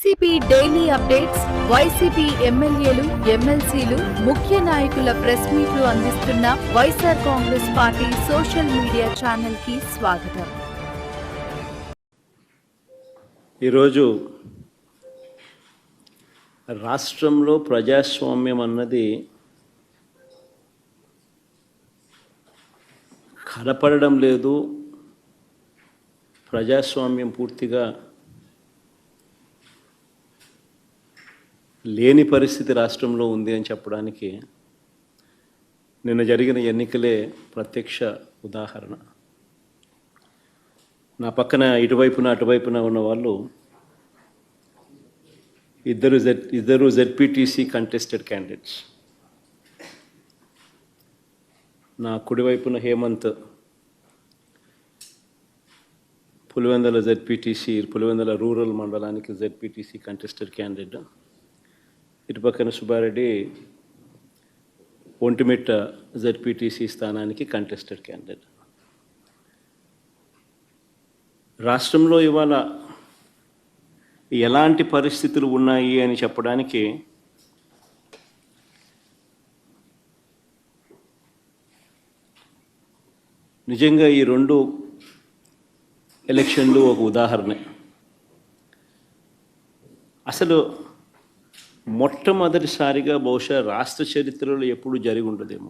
YCP daily updates, YCP ఎమ్మెల్యేలు, ఎమ్మెల్సీలు, ముఖ్య నాయకుల ప్రెస్ మీట్లు అందిస్తున్న YSR Congress party social media channel కి స్వాగతం. ఈరోజు రాష్ట్రంలో ప్రజాస్వామ్యం అన్నది కనపడడం లేదు. ప్రజాస్వామ్యం పూర్తిగా లేని పరిస్థితి రాష్ట్రంలో ఉంది అని చెప్పడానికి నిన్న జరిగిన ఎన్నికలే ప్రత్యక్ష ఉదాహరణ. నా పక్కన ఇటువైపున అటువైపున ఉన్న వాళ్ళు ఇద్దరు జెడ్పీటీసీ కంటెస్టెడ్ క్యాండిడేట్స్. నా కుడివైపున హేమంత్ పులివెందుల జెడ్పీటీసీ, పులివెందుల రూరల్ మండలానికి జెడ్పీటీసీ కంటెస్టెడ్ క్యాండిడేట్. ఇటుపక్కన సుబ్బారెడ్డి ఒంటిమిట్ట జెడ్పీటీసీ స్థానానికి కంటెస్టెడ్ క్యాండిడేట్. రాష్ట్రంలో ఇవాళ ఎలాంటి పరిస్థితులు ఉన్నాయి అని చెప్పడానికి నిజంగా ఈ రెండు ఎలక్షన్లు ఒక ఉదాహరణ. అసలు మొట్టమొదటిసారిగా బహుశా రాష్ట్ర చరిత్రలో ఎప్పుడు జరిగి ఉండదేమో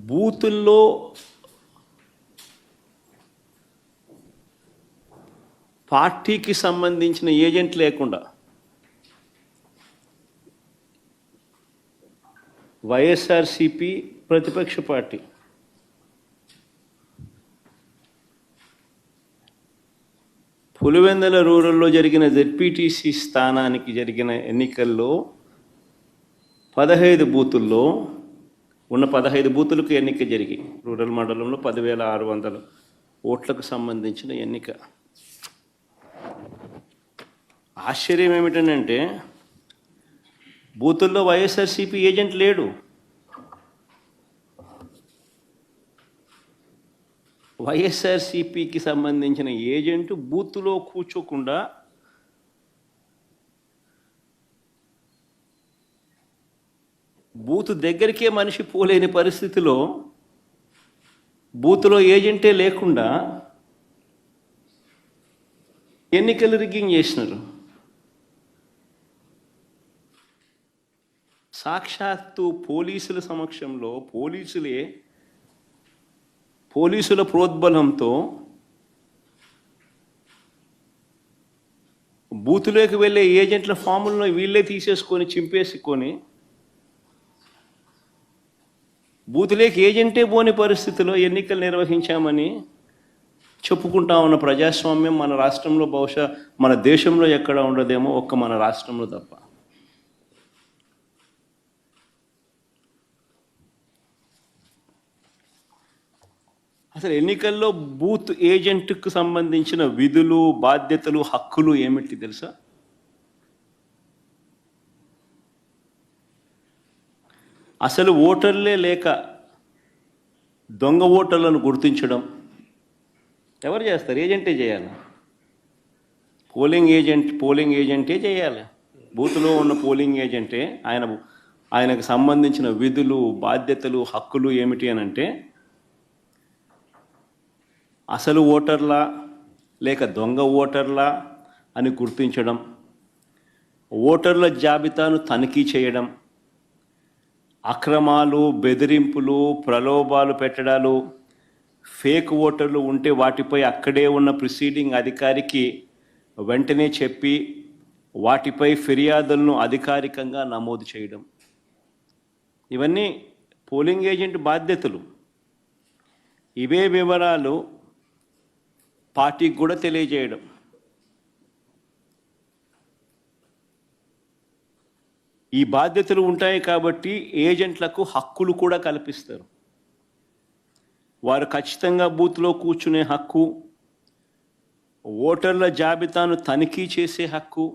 బూతుల్లో పార్టీకి సంబంధించిన ఏజెంట్ లేకుండా వైఎస్ఆర్సీపీ ప్రతిపక్ష పార్టీ పులివెందుల రూరల్లో జరిగిన జెడ్పీటీసీ స్థానానికి జరిగిన ఎన్నికల్లో 15 బూతుల్లో ఉన్న 15 బూతులకు ఎన్నిక జరిగి రూరల్ మండలంలో 10,600 ఓట్లకు సంబంధించిన ఎన్నిక. ఆశ్చర్యం ఏమిటంటే బూతుల్లో వైఎస్ఆర్సీపీ ఏజెంట్ లేడు. వైఎస్ఆర్సీపీకి సంబంధించిన ఏజెంటు బూత్లో కూర్చోకుండా బూత్ దగ్గరికే మనిషి పోలేని పరిస్థితిలో బూత్లో ఏజెంటే లేకుండా ఎన్నికలు రిగ్గింగ్ చేసినారు. సాక్షాత్తు పోలీసుల సమక్షంలో పోలీసుల ప్రోద్బలంతో బూతులోకి వెళ్ళే ఏజెంట్ల ఫాములను వీళ్ళే తీసేసుకొని చింపేసుకొని బూతులోకి ఏజెంటే పోని పరిస్థితిలో ఎన్నికలు నిర్వహించామని చెప్పుకుంటా ఉన్న ప్రజాస్వామ్యం మన రాష్ట్రంలో బహుశా మన దేశంలో ఎక్కడ ఉండదేమో, ఒక్క మన రాష్ట్రంలో తప్ప. అసలు ఎన్నికల్లో బూత్ ఏజెంట్కు సంబంధించిన విధులు, బాధ్యతలు, హక్కులు ఏమిటి తెలుసా? అసలు ఓటర్లే లేక దొంగ ఓటర్లను గుర్తించడం ఎవరు చేస్తారు? ఏజెంటే చేయాలి. పోలింగ్ ఏజెంటే చేయాలి. బూత్లో ఉన్న పోలింగ్ ఏజెంటే ఆయనకు సంబంధించిన విధులు, బాధ్యతలు, హక్కులు ఏమిటి అని అంటే అసలు ఓటర్లా లేక దొంగ ఓటర్లా అని గుర్తించడం, ఓటర్ల జాబితాను తనిఖీ చేయడం, అక్రమాలు, బెదిరింపులు, ప్రలోభాలు పెట్టడాలు, ఫేక్ ఓటర్లు ఉంటే వాటిపై అక్కడే ఉన్న ప్రిసీడింగ్ అధికారికి వెంటనే చెప్పి వాటిపై ఫిర్యాదులను అధికారికంగా నమోదు చేయడం, ఇవన్నీ పోలింగ్ ఏజెంట్ బాధ్యతలు. ఇవే వివరాలు పార్టీకి కూడా తెలియజేయడం. ఈ బాధ్యతలు ఉంటాయి కాబట్టి ఏజెంట్లకు హక్కులు కూడా కల్పిస్తారు. వారు ఖచ్చితంగా బూత్లో కూర్చునే హక్కు, ఓటర్ల జాబితాను తనిఖీ చేసే హక్కు,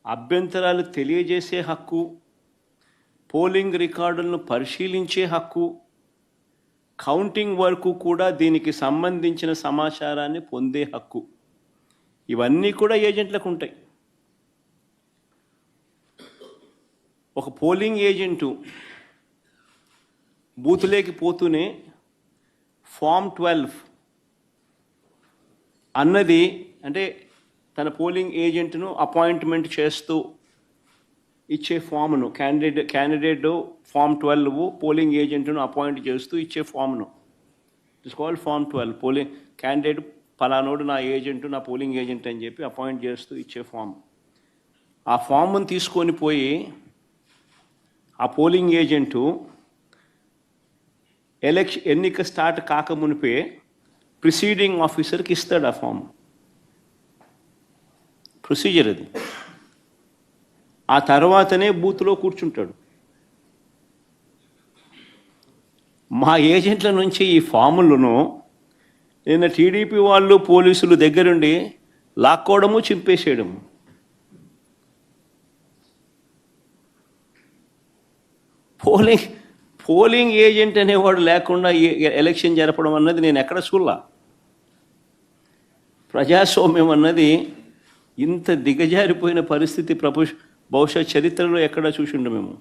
అభ్యంతరాలు తెలియజేసే హక్కు, పోలింగ్ రికార్డులను పరిశీలించే హక్కు, కౌంటింగ్ వరకు కూడా దీనికి సంబంధించిన సమాచారాన్ని పొందే హక్కు, ఇవన్నీ కూడా ఏజెంట్లకు ఉంటాయి. ఒక పోలింగ్ ఏజెంటు బూతులేకి పోతూనే ఫామ్ 12 అన్నది, అంటే తన పోలింగ్ ఏజెంట్ను అపాయింట్మెంట్ చేస్తూ ఇచ్చే ఫామ్ను, క్యాండిడేట్ ఫామ్ 12 పోలింగ్ ఏజెంట్ను అపాయింట్ చేస్తూ ఇచ్చే ఫామ్ను, it's called form 12. Polling candidate పలానోడు నా ఏజెంట్, నా పోలింగ్ ఏజెంట్ అని చెప్పి అపాయింట్ చేస్తూ ఇచ్చే ఫామ్. ఆ ఫామ్ను తీసుకొని పోయి ఆ పోలింగ్ ఏజెంటు ఎన్నిక స్టార్ట్ కాకమునిపే ప్రిసీడింగ్ ఆఫీసర్కి ఇస్తాడు ఆ ఫామ్. ప్రొసీజర్ అది. ఆ తర్వాతనే బూత్లో కూర్చుంటాడు. మా ఏజెంట్ల నుంచి ఈ ఫాములను నిన్న టీడీపీ వాళ్ళు పోలీసులు దగ్గరుండి లాక్కోవడము, చింపేసేయడము. పోలింగ్ ఏజెంట్ అనేవాడు లేకుండా ఎలక్షన్ జరపడం అన్నది నేను ఎక్కడ చూడలా. ప్రజాస్వామ్యం అన్నది ఇంత దిగజారిపోయిన పరిస్థితి బహుశా చరిత్రలో ఎక్కడ చూసిండు మేము.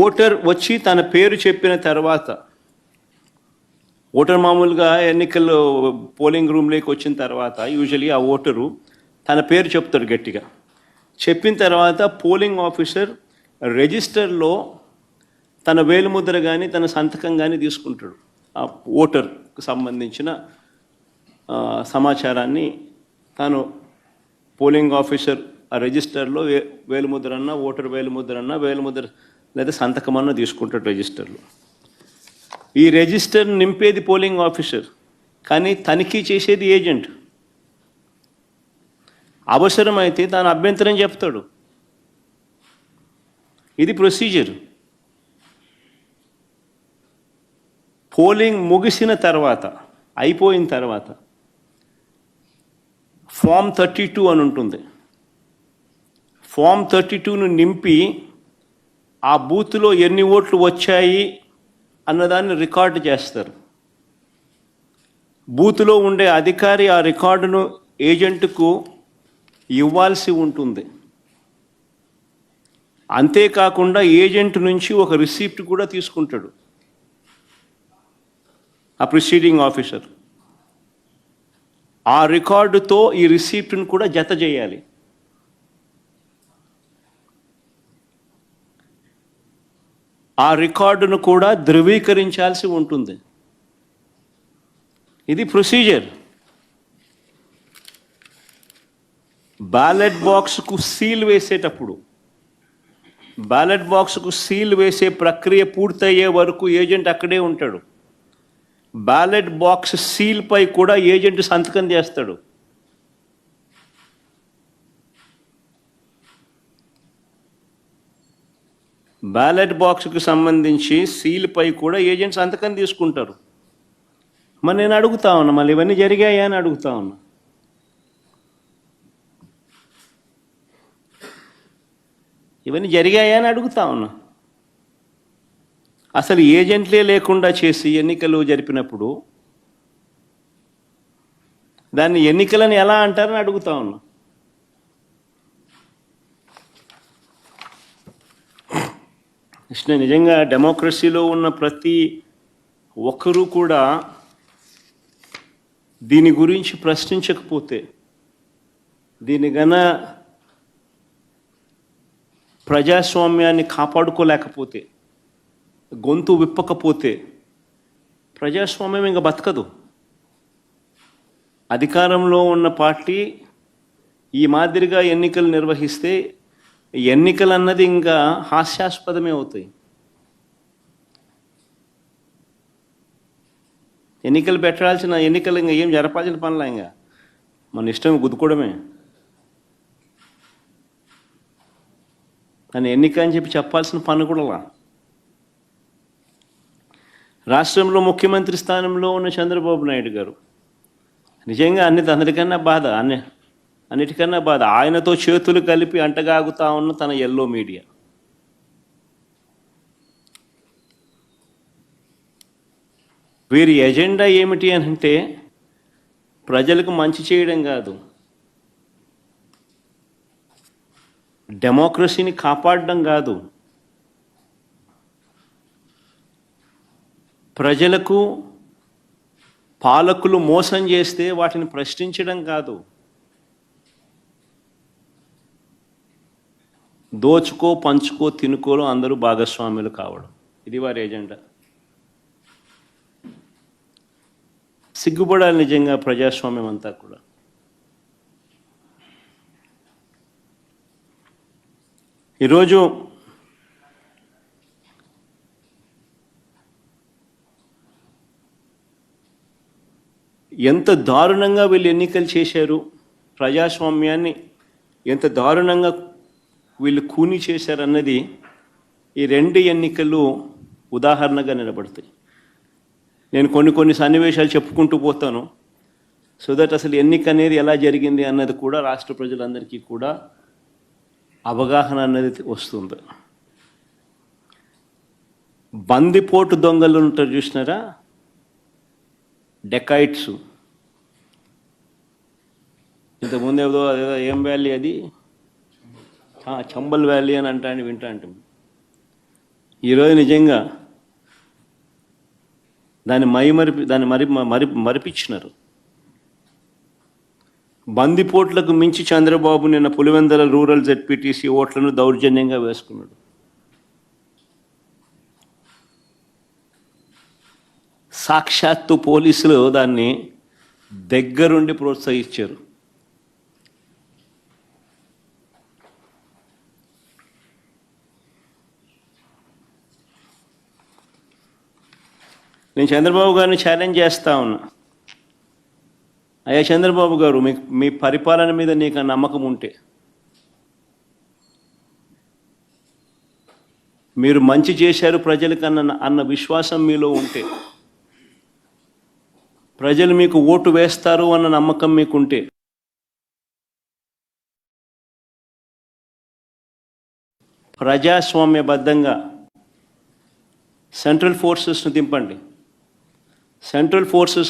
ఓటర్ వచ్చి తన పేరు చెప్పిన తర్వాత, ఓటర్ మామూలుగా ఎన్నికల్లో పోలింగ్ రూమ్లోకి వచ్చిన తర్వాత యూజువలీ ఆ ఓటరు తన పేరు చెప్తాడు గట్టిగా. చెప్పిన తర్వాత పోలింగ్ ఆఫీసర్ రిజిస్టర్లో తన వేలుముద్ర కానీ తన సంతకం కానీ తీసుకుంటాడు. ఆ ఓటర్కు సంబంధించిన సమాచారాన్ని తాను పోలింగ్ ఆఫీసర్ ఆ రిజిస్టర్లో వేలుముద్ర అన్నా, ఓటర్ వేలుముద్ర అన్నా, వేలుముద్ర లేదా సంతకం అన్నా తీసుకుంటాడు రిజిస్టర్లో. ఈ రిజిస్టర్ నింపేది పోలింగ్ ఆఫీసర్, కానీ తనిఖీ చేసేది ఏజెంట్. అవసరమైతే తాను అభ్యంతరం చెప్తాడు. ఇది ప్రొసీజర్. పోలింగ్ ముగిసిన తర్వాత, అయిపోయిన తర్వాత ఫామ్ 32 అని ఉంటుంది. ఫామ్ 32ను నింపి ఆ బూత్లో ఎన్ని ఓట్లు వచ్చాయి అన్నదాన్ని రికార్డు చేస్తారు. బూత్లో ఉండే అధికారి ఆ రికార్డును ఏజెంట్కు ఇవ్వాల్సి ఉంటుంది. అంతేకాకుండా ఏజెంట్ నుంచి ఒక రిసీప్ట్ కూడా తీసుకుంటాడు ఆ ప్రిసీడింగ్ ఆఫీసర్. ఆ రికార్డుతో ఈ రిసీప్ట్ను కూడా జత చేయాలి. ఆ రికార్డును కూడా ధృవీకరించాల్సి ఉంటుంది. ఇది ప్రొసీజర్. బ్యాలెట్ బాక్స్కు సీల్ వేసేటప్పుడు, బ్యాలెట్ బాక్స్కు సీల్ వేసే ప్రక్రియ పూర్తయ్యే వరకు ఏజెంట్ అక్కడే ఉంటాడు. బ్యాలెట్ బాక్స్ సీల్పై కూడా ఏజెంట్ సంతకం చేస్తాడు. బ్యాలెట్ బాక్స్కు సంబంధించి సీల్పై కూడా ఏజెంట్ సంతకం తీసుకుంటారు. మరి నేను అడుగుతా ఉన్నా, మళ్ళీ ఇవన్నీ జరిగాయా అని అడుగుతా ఉన్నా. ఇవన్నీ జరిగాయా అని అడుగుతా ఉన్నా. అసలు ఏజెంట్లే లేకుండా చేసి ఎన్నికలు జరిపినప్పుడు దాన్ని ఎన్నికలని ఎలా అంటారని అడుగుతా ఉన్నా. నిజంగా డెమోక్రసీలో ఉన్న ప్రతి ఒక్కరూ కూడా దీని గురించి ప్రశ్నించకపోతే, దీని గన ప్రజాస్వామ్యాన్ని కాపాడుకోలేకపోతే, గొంతు విప్పకపోతే ప్రజాస్వామ్యం ఇంకా బతకదు. అధికారంలో ఉన్న పార్టీ ఈ మాదిరిగా ఎన్నికలు నిర్వహిస్తే ఎన్నికలు అన్నది ఇంకా హాస్యాస్పదమే అవుతాయి. ఎన్నికలు పెట్టాల్సిన ఎన్నికలు ఇంకా ఏం జరపాల్సిన పనులా, ఇంకా మన ఇష్టం గుద్దుకోవడమే. కానీ ఎన్నిక అని చెప్పి చెప్పాల్సిన పని కూడా. రాష్ట్రంలో ముఖ్యమంత్రి స్థానంలో ఉన్న చంద్రబాబు నాయుడు గారు నిజంగా అందరికన్నా బాధ, అన్నిటికన్నా బాధ ఆయనతో చేతులు కలిపి అంటగాగుతా ఉన్న తన ఎల్లో మీడియా. వీరి ఎజెండా ఏమిటి అని అంటే ప్రజలకు మంచి చేయడం కాదు, డెమోక్రసీని కాపాడడం కాదు, ప్రజలకు పాలకులు మోసం చేస్తే వాటిని ప్రశ్నించడం కాదు, దోచుకో పంచుకో తినుకోలో అందరూ భాగస్వాములు కావడం, ఇది వారి ఎజెండా. సిగ్గుపడాలి నిజంగా ప్రజాస్వామ్యం అంతా కూడా. ఈరోజు ఎంత దారుణంగా వీళ్ళు ఎన్నికలు చేశారు, ప్రజాస్వామ్యాన్ని ఎంత దారుణంగా వీళ్ళు కూని చేశారన్నది ఈ రెండు ఎన్నికలు ఉదాహరణగా నిలబడతాయి. నేను కొన్ని సన్నివేశాలు చెప్పుకుంటూ పోతాను, సో దట్ అసలు ఎన్నిక అనేది ఎలా జరిగింది అన్నది కూడా రాష్ట్ర ప్రజలందరికీ కూడా అవగాహన అన్నది వస్తుంది. బందిపోటు దొంగలు ఉంటారు చూసినారా, డెకాయిట్స్. ఇంతకుముందు ఏదో ఏం వ్యాలీ అది, చంబల్ వ్యాలీ అని వింటా అంటాం. ఈరోజు నిజంగా దాన్ని మరిపించినారు. బందిపోట్లకు మించి చంద్రబాబు నిన్న పులివెందుల రూరల్ జెడ్పీటీసీ ఓట్లను దౌర్జన్యంగా వేసుకున్నాడు. సాక్షాత్తు పోలీసులు దాన్ని దగ్గరుండి ప్రోత్సహించారు. నేను చంద్రబాబు గారిని ఛాలెంజ్ చేస్తా ఉన్నా, అయ్యా చంద్రబాబు గారు, మీ పరిపాలన మీద నీకు నమ్మకం ఉంటే, మీరు మంచి చేశారు ప్రజలకు అన్న విశ్వాసం మీలో ఉంటే, ప్రజలు మీకు ఓటు వేస్తారు అన్న నమ్మకం మీకుంటే, ప్రజాస్వామ్యబద్ధంగా సెంట్రల్ ఫోర్సెస్ను దింపండి. సెంట్రల్ ఫోర్సెస్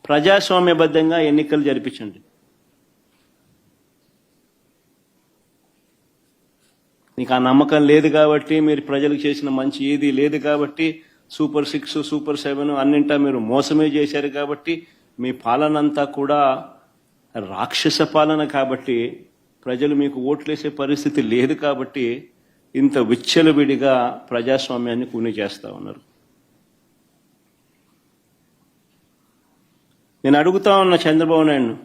ప్రజాస్వామ్యబద్ధంగా ఎన్నికలు జరిపించండి. నీకు ఆ నమ్మకం లేదు కాబట్టి, మీరు ప్రజలకు చేసిన మంచి ఏది లేదు కాబట్టి, సూపర్ 6 సూపర్ 7 అన్నింటా మీరు మోసమే చేశారు కాబట్టి, మీ పాలన అంతా కూడా రాక్షస పాలన కాబట్టి, ప్రజలు మీకు ఓట్లేసే పరిస్థితి లేదు కాబట్టి ఇంత విచ్చలవిడిగా ప్రజాస్వామ్యాన్ని కూని చేస్తూ ఉన్నారు. నేను అడుగుతా ఉన్న చంద్రబాబు నాయుడును,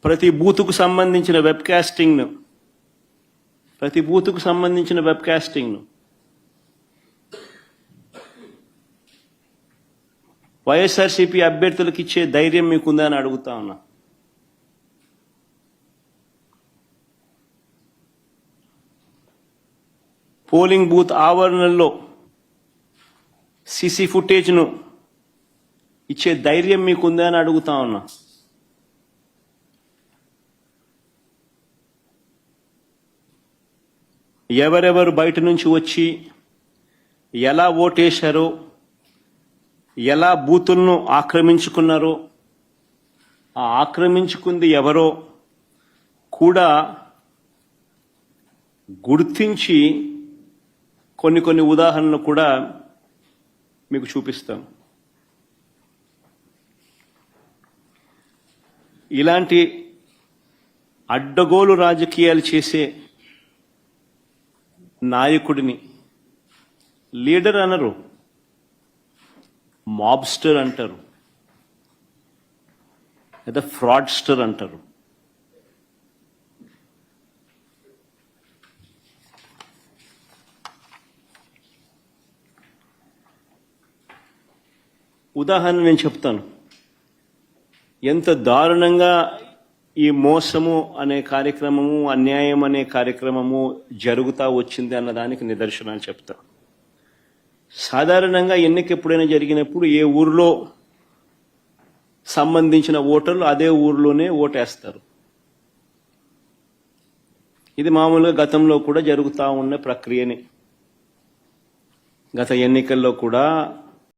ప్రతి బూతుకు సంబంధించిన వెబ్ కాస్టింగ్ను వైఎస్ఆర్సీపీ అభ్యర్థులకు ఇచ్చే ధైర్యం మీకుందా అని అడుగుతా ఉన్నా. పోలింగ్ బూత్ ఆవరణల్లో సీసీ ఫుటేజ్ను ఇచ్చే ధైర్యం మీకుందా అని అడుగుతా ఉన్నా. ఎవరెవరు బయట నుంచి వచ్చి ఎలా ఓటేశారో, ఎలా బూతులను ఆక్రమించుకున్నారో, ఆ ఆక్రమించుకుంది ఎవరో కూడా గుర్తించి కొన్ని ఉదాహరణలు కూడా మీకు చూపిస్తాం. ఇలాంటి అడ్డగోలు రాజకీయాలు చేసే నాయకుడిని లీడర్ అనరు, మాబ్స్టర్ అంటారు, లేదా ఫ్రాడ్స్టర్ అంటారు. ఉదాహరణ నేను చెప్తాను, ఎంత దారుణంగా ఈ మోసము అనే కార్యక్రమము, అన్యాయం అనే కార్యక్రమము జరుగుతూ వచ్చింది అన్నదానికి నిదర్శనాలు చెప్తా. సాధారణంగా ఎన్నిక ఎప్పుడైనా జరిగినప్పుడు ఏ ఊరిలో సంబంధించిన ఓటర్లు అదే ఊరిలోనే ఓటేస్తారు. ఇది మామూలుగా గతంలో కూడా జరుగుతూ ఉన్న ప్రక్రియనే. గత ఎన్నికల్లో కూడా